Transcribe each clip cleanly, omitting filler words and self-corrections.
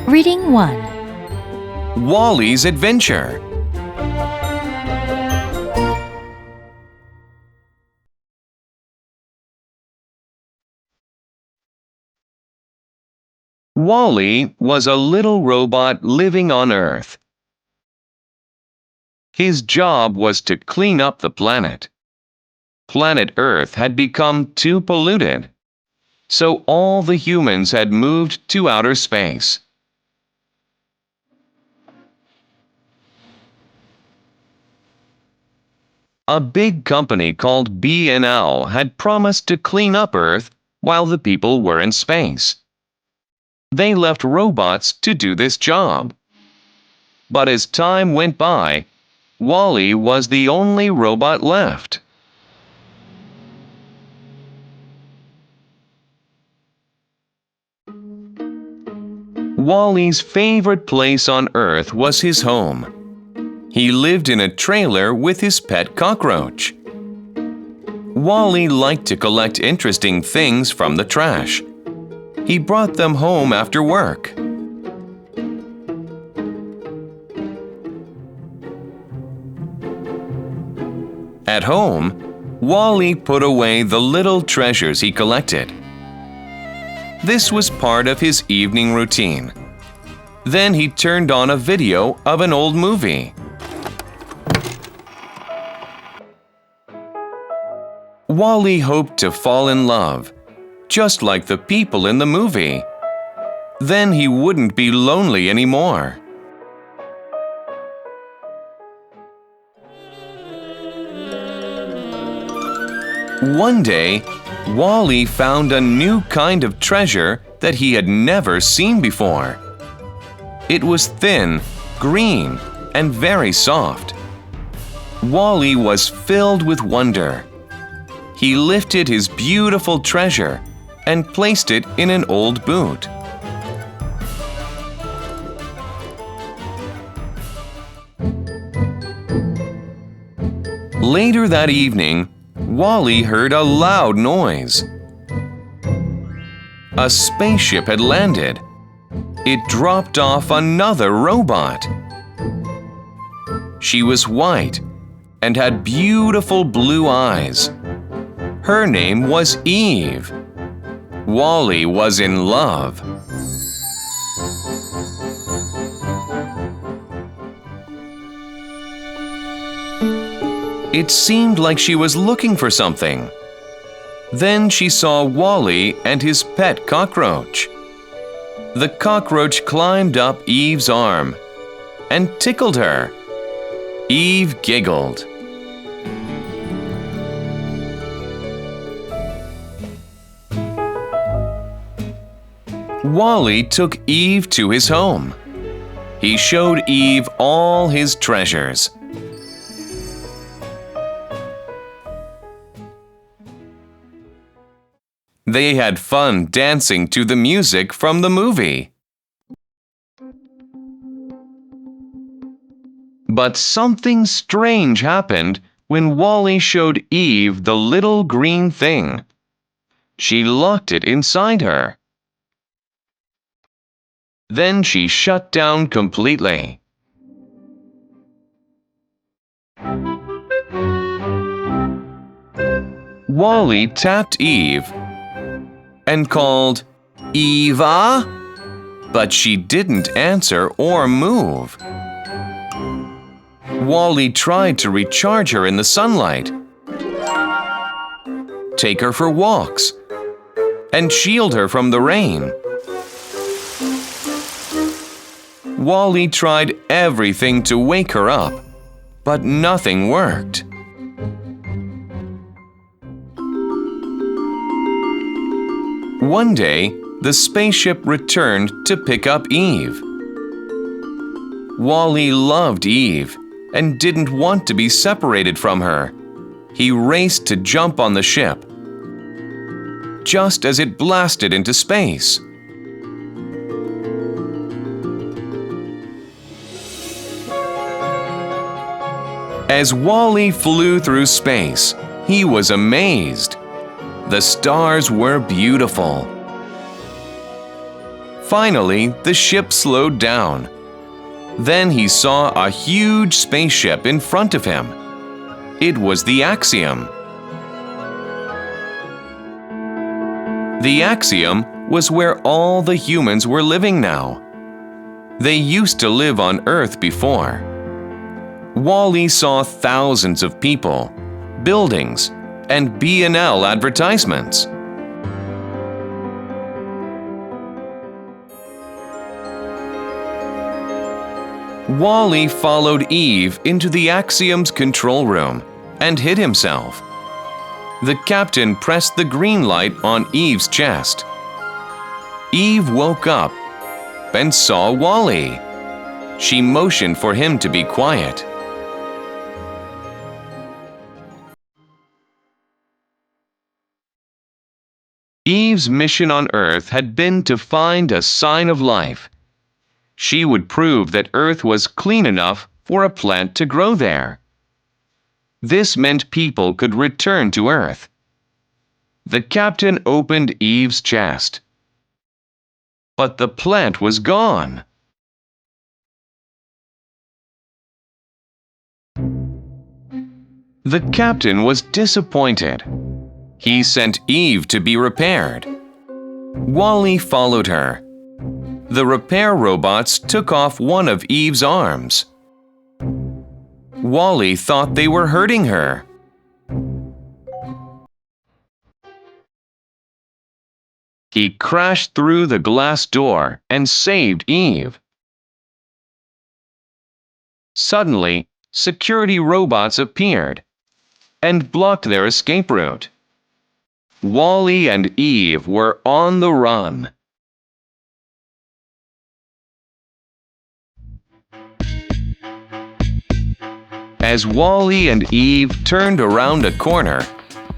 Reading 1. Wally's Adventure. Wally was a little robot living on Earth. His job was to clean up the planet. Planet Earth had become too polluted, so all the humans had moved to outer space. A big company called B&L had promised to clean up Earth while the people were in space. They left robots to do this job. But as time went by, Wally was the only robot left. Wally's favorite place on Earth was his home. He lived in a trailer with his pet cockroach. Wally liked to collect interesting things from the trash. He brought them home after work. At home, Wally put away the little treasures he collected. This was part of his evening routine. Then he turned on a video of an old movie. Wally hoped to fall in love, just like the people in the movie. Then he wouldn't be lonely anymore. One day, Wally found a new kind of treasure that he had never seen before. It was thin, green, and very soft. Wally was filled with wonder. He lifted his beautiful treasure and placed it in an old boot. Later that evening, Wally heard a loud noise. A spaceship had landed. It dropped off another robot. She was white and had beautiful blue eyes. Her name was Eve. Wally was in love. It seemed like she was looking for something. Then she saw Wally and his pet cockroach. The cockroach climbed up Eve's arm and tickled her. Eve giggled. Wally took Eve to his home. He showed Eve all his treasures. They had fun dancing to the music from the movie. But something strange happened when Wally showed Eve the little green thing. She locked it inside her. Then she shut down completely. Wally tapped Eve and called, "Eva?" But she didn't answer or move. Wally tried to recharge her in the sunlight, take her for walks, and shield her from the rain. Wally tried everything to wake her up, but nothing worked. One day, the spaceship returned to pick up Eve. Wally loved Eve and didn't want to be separated from her. He raced to jump on the ship, just as it blasted into space. As Wally flew through space, he was amazed. The stars were beautiful. Finally, the ship slowed down. Then he saw a huge spaceship in front of him. It was the Axiom. The Axiom was where all the humans were living now. They used to live on Earth before. Wall-E saw thousands of people, buildings, and B&L advertisements. Wall-E followed Eve into the Axiom's control room and hid himself. The captain pressed the green light on Eve's chest. Eve woke up and saw Wall-E. She motioned for him to be quiet. Eve's mission on Earth had been to find a sign of life. She would prove that Earth was clean enough for a plant to grow there. This meant people could return to Earth. The captain opened Eve's chest. But the plant was gone. The captain was disappointed. He sent Eve to be repaired. Wall-E followed her. The repair robots took off one of Eve's arms. Wall-E thought they were hurting her. He crashed through the glass door and saved Eve. Suddenly, security robots appeared and blocked their escape route. Wall-E and Eve were on the run. As Wall-E and Eve turned around a corner,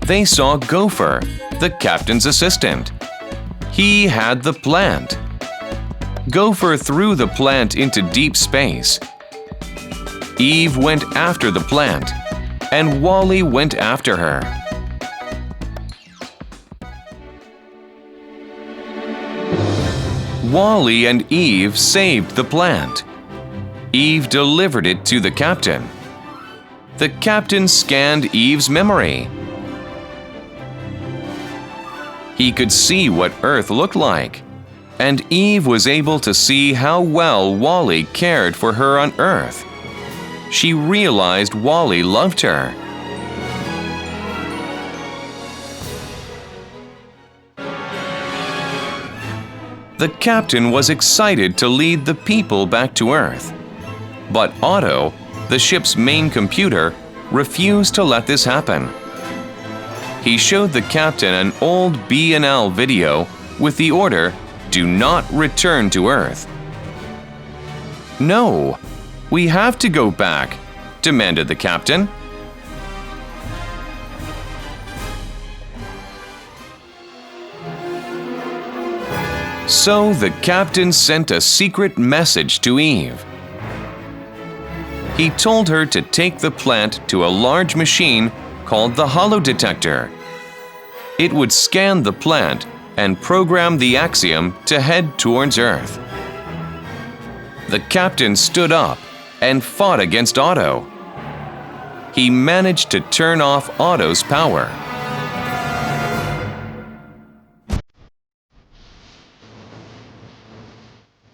they saw Gopher, the captain's assistant. He had the plant. Gopher threw the plant into deep space. Eve went after the plant, and Wall-E went after her. Wall-E and Eve saved the plant. Eve delivered it to the captain. The captain scanned Eve's memory. He could see what Earth looked like, and Eve was able to see how well Wall-E cared for her on Earth. She realized Wall-E loved her. The captain was excited to lead the people back to Earth. But Otto, the ship's main computer, refused to let this happen. He showed the captain an old B&L video with the order, "Do not return to Earth." "No, we have to go back," demanded the captain. So the captain sent a secret message to Eve. He told her to take the plant to a large machine called the holodetector. It would scan the plant and program the Axiom to head towards Earth. The captain stood up and fought against Otto. He managed to turn off Otto's power.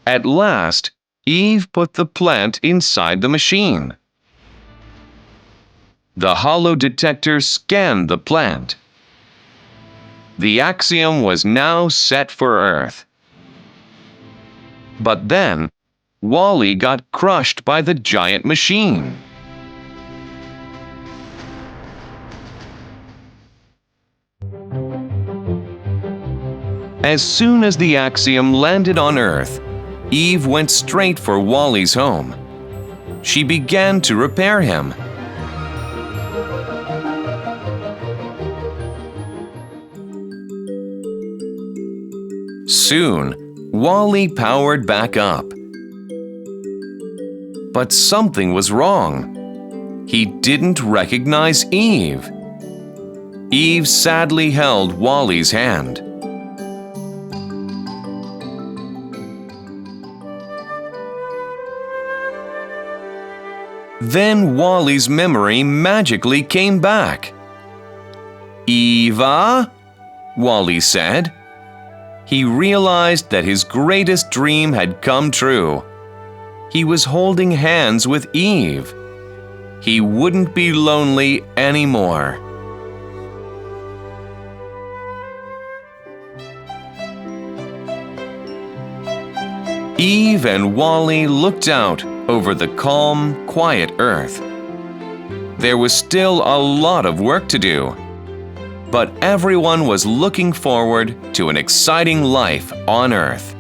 At last, Eve put the plant inside the machine. The holodetector scanned the plant. The Axiom was now set for Earth. But then, Wall-E got crushed by the giant machine. As soon as the Axiom landed on Earth, Eve went straight for Wall-E's home. She began to repair him. Soon, Wall-E powered back up. But something was wrong. He didn't recognize Eve. Eve sadly held Wall-E's hand. Then Wally's memory magically came back. "Eva?" Wally said. He realized that his greatest dream had come true. He was holding hands with Eve. He wouldn't be lonely anymore. Eve and Wally looked out over the calm, quiet earth. There was still a lot of work to do, but everyone was looking forward to an exciting life on Earth.